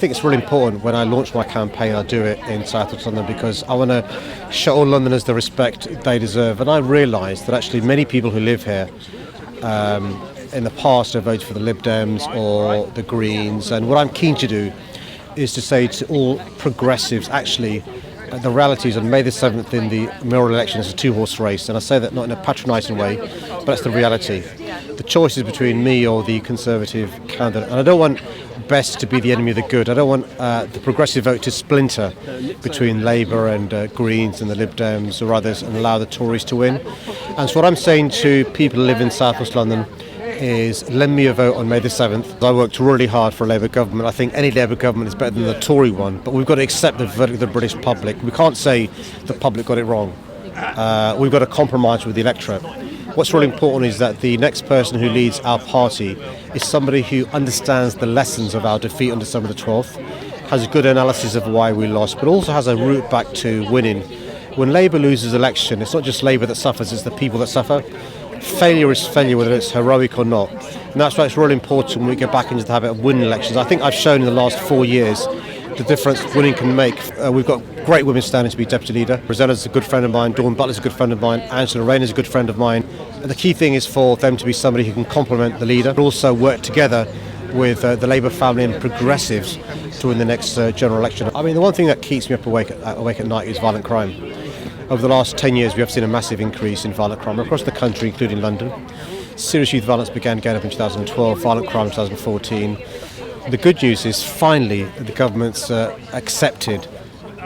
think it's really important when I launch my campaign, I do it in South West London because I want to show all Londoners the respect they deserve. And I realise that actually many people who live here in the past have voted for the Lib Dems or the Greens. And what I'm keen to do is to say to all progressives, actually, the reality is on May the 7th in the mayoral election is a two-horse race. And I say that not in a patronising way, but that's the reality. The choice is between me or the Conservative candidate. And I don't want best to be the enemy of the good. I don't want the progressive vote to splinter between Labour and Greens and the Lib Dems or others and allow the Tories to win. And so what I'm saying to people who live in South West London is lend me a vote on May the 7th. I worked really hard for a Labour government. I think any Labour government is better than the Tory one, but we've got to accept the verdict of the British public. We can't say the public got it wrong. We've got to compromise with the electorate. What's really important is that the next person who leads our party is somebody who understands the lessons of our defeat on December the 12th, has a good analysis of why we lost, but also has a route back to winning. When Labour loses election, it's not just Labour that suffers, it's the people that suffer. Failure is failure, whether it's heroic or not. And that's why it's really important when we get back into the habit of winning elections. I think I've shown in the last 4 years the difference winning can make. We've got great women standing to be deputy leader. Rosella's a good friend of mine, Dawn Butler's a good friend of mine, Angela Rayner's a good friend of mine. And the key thing is for them to be somebody who can complement the leader, but also work together with the Labour family and progressives to win the next general election. I mean, the one thing that keeps me up awake at night is violent crime. Over the last 10 years, we have seen a massive increase in violent crime across the country, including London. Serious youth violence began going up in 2012, violent crime in 2014. The good news is finally the government's accepted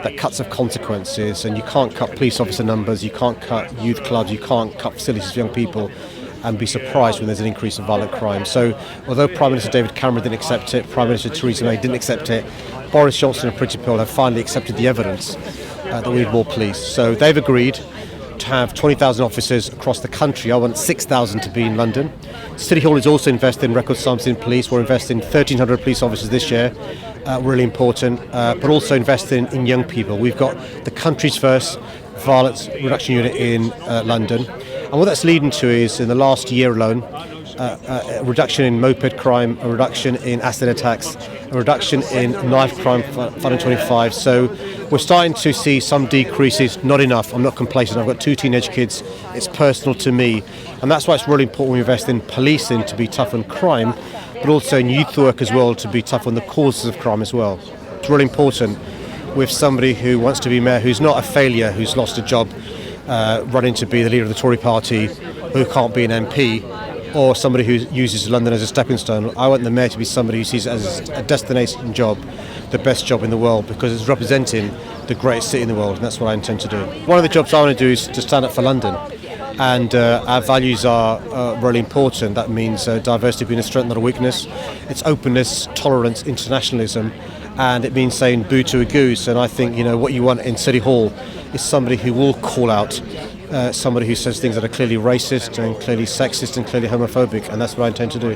that cuts have consequences, and you can't cut police officer numbers, you can't cut youth clubs, you can't cut facilities for young people and be surprised when there's an increase in violent crime. So although Prime Minister David Cameron didn't accept it, Prime Minister Theresa May didn't accept it, Boris Johnson and Priti Patel have finally accepted the evidence that we need more police. So they've agreed to have 20,000 officers across the country. I want 6,000 to be in London. City Hall is also investing in record sums in police. We're investing 1,300 police officers this year, really important, but also investing in young people. We've got the country's first violence reduction unit in London. And what that's leading to is, in the last year alone, a reduction in moped crime, a reduction in acid attacks, a reduction in knife crime, 525. So we're starting to see some decreases, not enough. I'm not complacent. I've got 2 teenage kids. It's personal to me. And that's why it's really important we invest in policing to be tough on crime, but also in youth work as well to be tough on the causes of crime as well. It's really important with somebody who wants to be mayor, who's not a failure, who's lost a job, running to be the leader of the Tory party, who can't be an MP, or somebody who uses London as a stepping stone. I want the mayor to be somebody who sees it as a destination job, the best job in the world, because it's representing the greatest city in the world, and that's what I intend to do. One of the jobs I want to do is to stand up for London, and our values are really important. That means diversity being a strength, not a weakness. It's openness, tolerance, internationalism, and it means saying boo to a goose. And I think, what you want in City Hall is somebody who will call out somebody who says things that are clearly racist and clearly sexist and clearly homophobic, and that's what I intend to do.